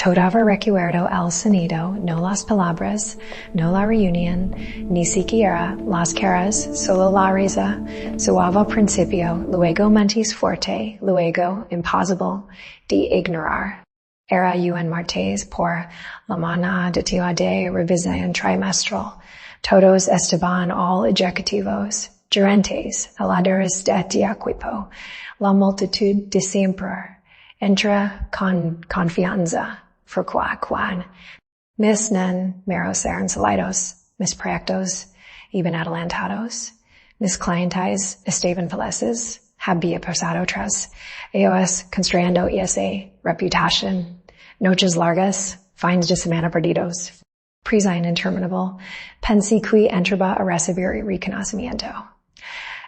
Todava recuerdo el sonido, no las palabras, no la reunión, ni siquiera las caras, solo la risa, suave al principio, luego mentis fuerte, luego imposible de ignorar. Era un martes por la mañana de revisión trimestral. Todos estaban all ejecutivos, gerentes, heladores de equipo, la multitud de siempre. Entra con confianza, frecuan. Mis meros eran salidos, mis proyectos iban adelantados, mis clientes estaban felices, había pasado tras ellos construyendo esa reputación, noches largas, fines de semana perdidos, prisa interminable, pensé que entraba a recibir reconocimiento.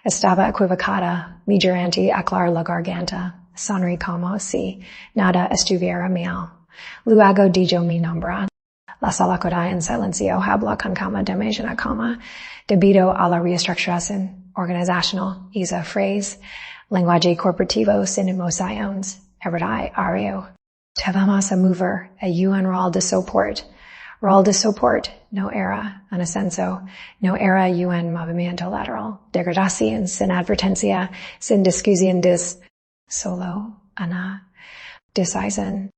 Estaba equivocada, mi gerente aclaró la garganta, sonreí como si nada estuviera mal. Luego dijo mi nombre. La sala queda en silencio, habla con calma de mañana calma, debido a la reestructuración organizacional, esa frase, lenguaje corporativo sin emociones, heredai ario. Te vamos a mover a un rol de soporte. Rol de soporte no era un ascenso, no era un movimiento lateral. Degradación sin advertencia, sin discusión solo una decisión.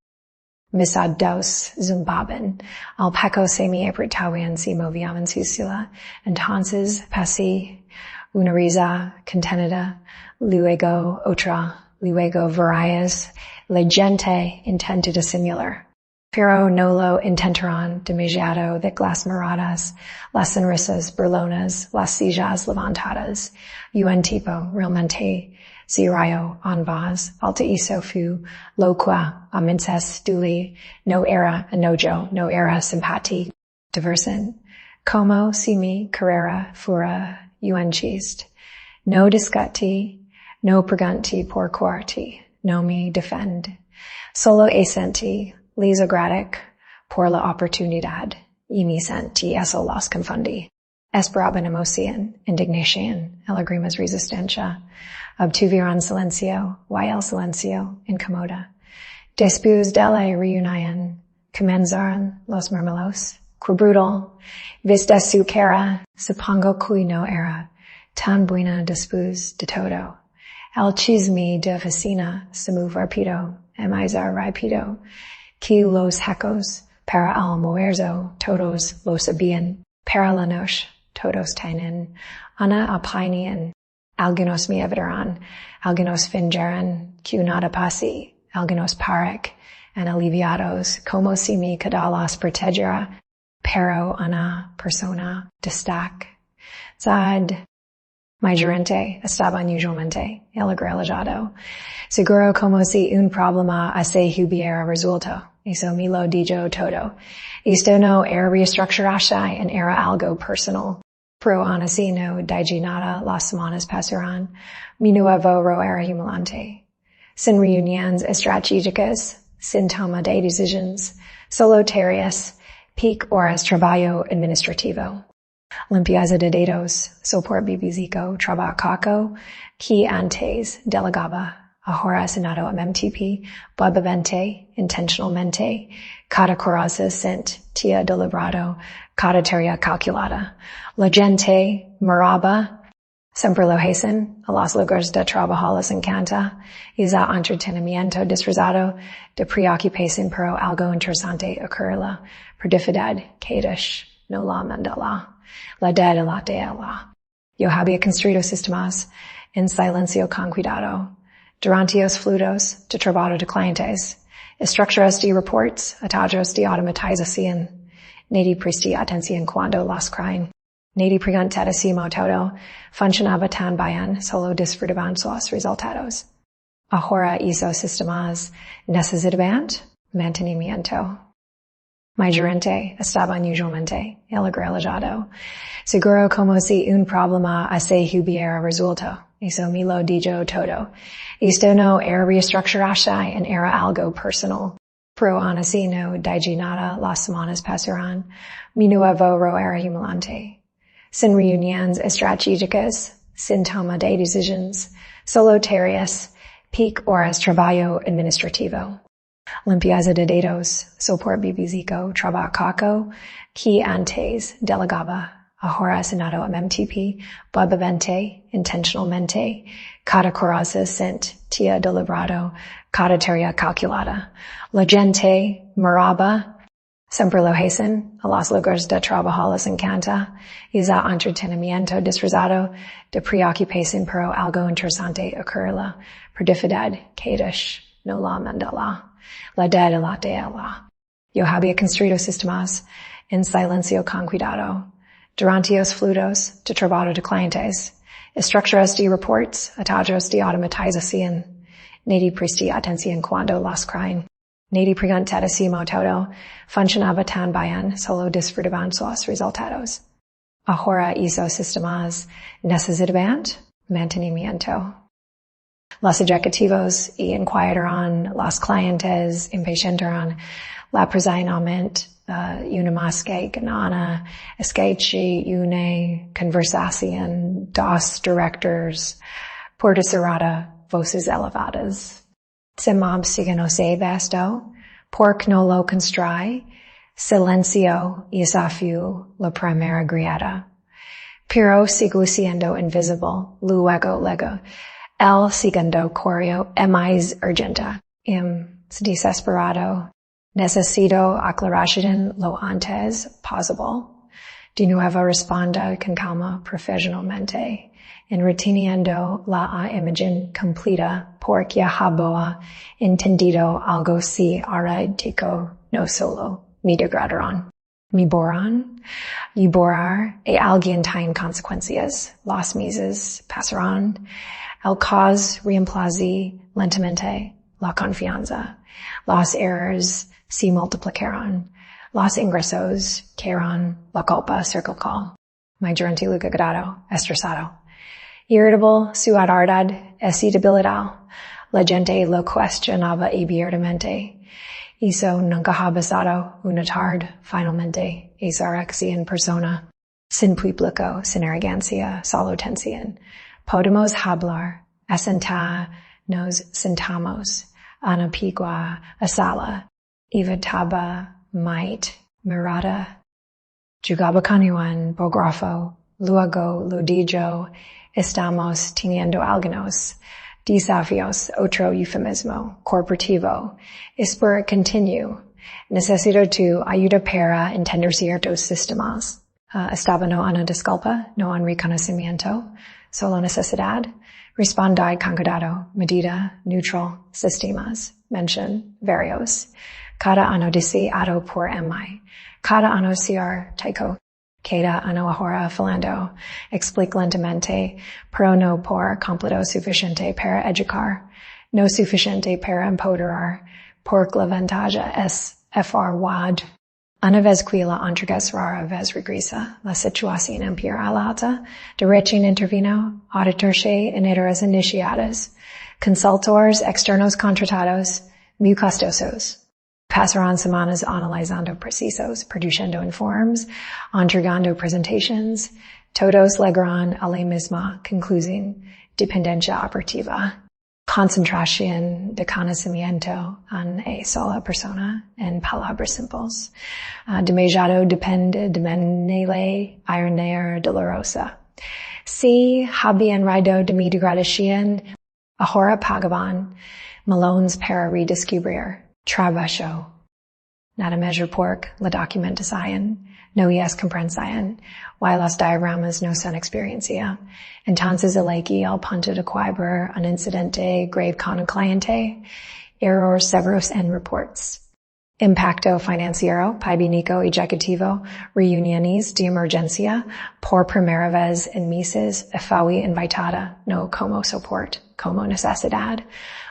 Misa dos zumbaban. Al poco se me apretaban si movían su silla. Entonces pasé una risa contenida, luego otra, luego varias. La gente intenta disimular. Pero no lo intentaron demasiado de las miradas, las sonrisas burlonas, las sillas levantadas. Un tipo realmente si rayo en voz alta hizo fu loqua a menses duli, no era enojo, no era simpati, diversen. Como si mi carrera fuera un chiste. No discuti, no pregunti por quarti, no me defend. Solo asenti, les agradic por la oportunidad, y me sentí eso los confundí. Esperaban emoción, indignación, lágrimas resistencia. Obtuvieron silencio, y el silencio incomoda. Después de la reunión, comenzaron los murmullos. Que brutal, vista su cara, supongo que no era tan buena después de todo. El chisme de oficina se muy rápido, más rápido, que los ecos para el muerto todos lo sabían, para la noche todos tienen una opinión. Algunos me evitarán, algunos fingirán que nada pase, algunos parec en aliviados como si me quedalas protegerá, pero una persona destaca. Sad. Mi gerente estaba unusualmente alegreado, seguro como si un problema se hubiera resuelto. Eso me lo dijo todo. Esto no era reestructuración, era algo personal. Pero aún así no dije nada, las semanas pasaron. Mi nuevo rol era humillante. Sin reuniones estratégicas, sin toma de decisiones, solo tareas, peak horas trabajo administrativo. Limpieza de datos, soporte físico, trabajo que antes delegaba, ahora asignado a MTP, buenamente, intencionalmente, cada coraza sentía deliberado, cada tarea calculada. La gente miraba, siempre lo hacen, a los lugares de trabajo les encanta, y el entretenimiento disfrazado de preocupación, pero algo interesante ocurre la perdicidad, Kadish, no la Mandela. La de la. Yo había construido sistemas en silencio con cuidado, durante los fluidos de trabajo de clientes, estructuras de reports, atajos de automatización. Nadie prestó atención cuando las crean. Nadie preguntaba si todo funcionaba tan bien, solo disfrutaban los resultados. Ahora esos sistemas necesitaban mantenimiento. Mi gerente estaba unusualmente alegreado, seguro como si un problema se hubiera resuelto. Eso me lo dijo todo. Esto no era reestructuración, era algo personal. Pero aún así no dije nada, las semanas pasaron. Mi nuevo rol era humillante. Sin reuniones estratégicas, sin toma de decisiones, solo tareas, peak horas trabajo administrativo. Limpieza de dedos, sopor bibizico, trabacaco, qui antes, delegaba, ahora senado MMTP, babamente, intentionalmente, cada coraza sent, tia deliberado, cada tarea calculada. La gente, moraba, siempre lo hacen, a los lugares de trabajo les encanta, y za entretenimiento disfrazado de preocupación pero algo interesante ocurrirá, perdifidad, kadish, no la mandala. La de la. Yo había construido sistemas en silencio con cuidado. Durante los fluidos de trabajo de clientes, estructuras de reports, atajos de automatización. Nadie prestó atención cuando las crean. Nadie preguntadísimo todo. Funcionaba tan bien, solo disfrutaban los resultados. Ahora hizo sistemas necesitaban mantenimiento. Los ejecutivos inquietarán, los clientes impacientarán, la personalmente una más que ganana, escache una conversación, dos directors, puerta cerrada, voces elevadas. Se mob sigue no se vasto, porque no lo constrae, silencio y desafío la primera grieta. Pero sigo siendo invisible, luego. El segundo correo es más urgente. Desesperado. Necesito aclaración lo antes posible. De nuevo responda con calma profesionalmente. Reteniendo la imagen completa porque había entendido algo si artístico, no solo me degradarán. Me borran, y borrar y alguien tiene consecuencias. Los meses pasarán. El caos reemplace lentamente la confianza. Los errores se multiplicarán. Los ingresos caerán. La culpa circulará. Mi durante lo grado, estresado. Irritable, su ardad, esa debilidad. La gente lo cuestionaba abiertamente. Eso nunca ha pasado una tarde, finalmente, esa reacción en persona. Sin público, sin arrogancia, solo tensión. Podemos hablar, asentar, nos sentamos, ana pigua, a sala, evitaba, might, mirada. Jugaba con Juan, bógrafo, luego lo dijo, estamos teniendo algunos desafíos, otro eufemismo, corporativo, espero continue. Necesito tu ayuda para entender ciertos sistemas. Estaba no una disculpa, no un reconocimiento, solo necesidad. Respondai con cuidado, medida, neutral, sistemas, mention, varios. Cada ano dice ado por mi. Cada ano siar taiko. Cada ano ahora falando. Explique lentamente, pero no por completo suficiente para educar. No suficiente para empoderar. Porque la ventaja es wad. Una vez que la entregas rara vez regresa, la situación empeora a la alta, de recién intervino, auditorse en edades iniciadas, consultores externos contratados, muy costosos. Pasarán semanas analizando precisos, produciendo informes, entregando presentations, todos llegarán a la misma conclusión, dependencia operativa. Concentración de conocimiento en una sola persona, en palabras simples. Demasiado depende de manera ironía dolorosa. Si habían raído de mi degradación, ahora pagaban melones para redescubrir. Trabajo. Nada measure por la documentación, no es comprensión, while los diagramas no son experiencia. Entonces elegí al punto de quebrar un incidente grave con el cliente, errores severos en reports. Impacto financiero, PIB ejecutivo, reuniones de emergencia, por primera vez en meses, fui invitada, no como support, como necesidad.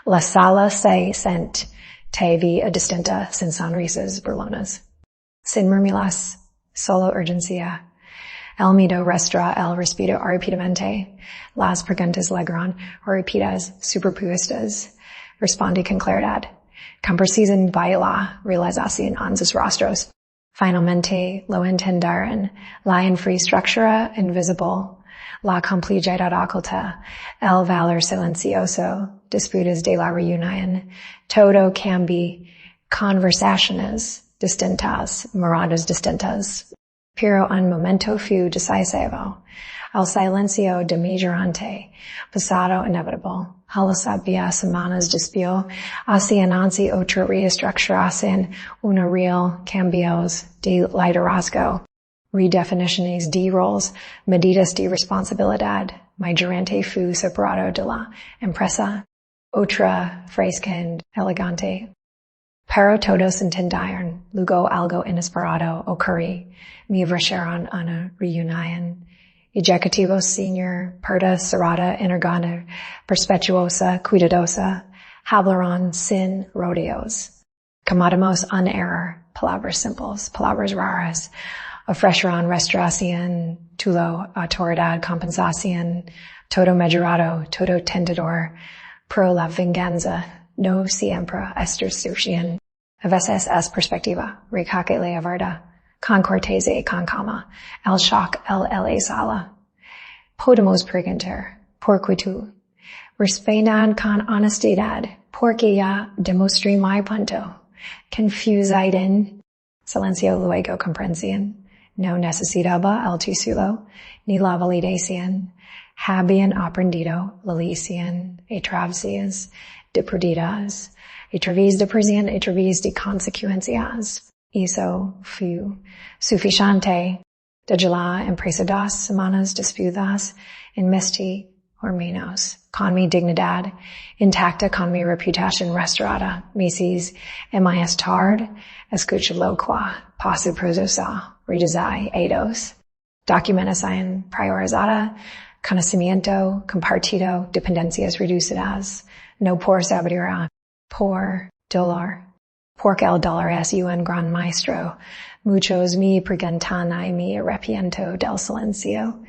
La sala se sent. TV a distinta sin sonrisas burlonas. Sin murmuras, solo urgencia. El miedo restra el respiro rápidamente. Las preguntas llegarán rápidas, superpuestas. Responde con claridad. Con precisión baila realización en sus rostros. Finalmente lo entenderán. La infraestructura invisible. La complejidad oculta, el valor silencioso, disputas de la reunión, todo cambia conversaciones distintas, miradas distintas, pero un momento fue decisivo. El silencio demigrante, pasado inevitable. A lo sabía semanas después, hacia Nancy otra reestructuración, una real cambios de liderazgo, redefiniciones de roles, medidas de responsabilidad. Mi gerente fue separado de la empresa, otra fresca y elegante. Pero todos entendieron, luego algo inesperado ocurrió. Me ofrecieron una reunión. Ejecutivo senior, puerta cerrada, inorgana, perpetuosa, cuidadosa, hablaron sin rodeos. Cometemos un error, palabras simples, palabras raras. Ofrecieron restauración, tulo, autoridad, compensación, todo mejorado, todo tentador, pro la venganza, no siempre extorsión. A veces es perspectiva, recaque la verdad, con cortesía y con calma, el shock, el sala. Podemos preguntar, ¿por qué tú? Respondan con honestidad, porque ya demostré mi punto. Confusiden, silencio luego comprensión. No necesitaba el título, ni la validación. Habían aprendido la lección a través de pérdidas, a través de presión, a través de consecuencias. Eso fue suficiente. De la empresa 2 semanas después, en mesti o menos, con mi dignidad intacta, con mi reputación restaurada, meses y más tarde, escucho lo cual paso proceso, redesay, A2, documentación priorizada, conocimiento compartido, dependencias reducidas, no por sabiduría, por dolor. Porque el dolor es un gran maestro. Muchos me preguntan y me arrepiento del silencio.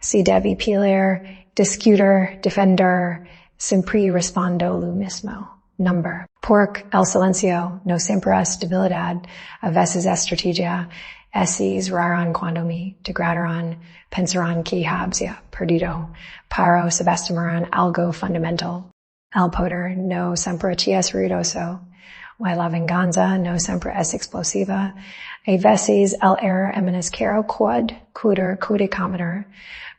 Si debí pelear, discutir, defender, siempre respondo lo mismo. Number. Porque el silencio no siempre es debilidad, a veces es estrategia. Esos raran cuando me degradaron, pensarán que había perdido, pero subestimaron algo fundamental. El poder no siempre es ruidoso. Y la venganza no siempre es explosiva. A veces el error es quiero cometer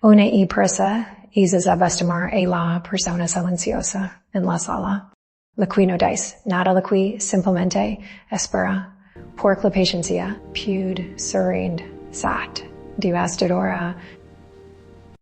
una empresa es subestimar a la persona silenciosa en la sala. La qui no dice nada, la qui simplemente espera. Porque la paciencia puede ser sat, devastadora,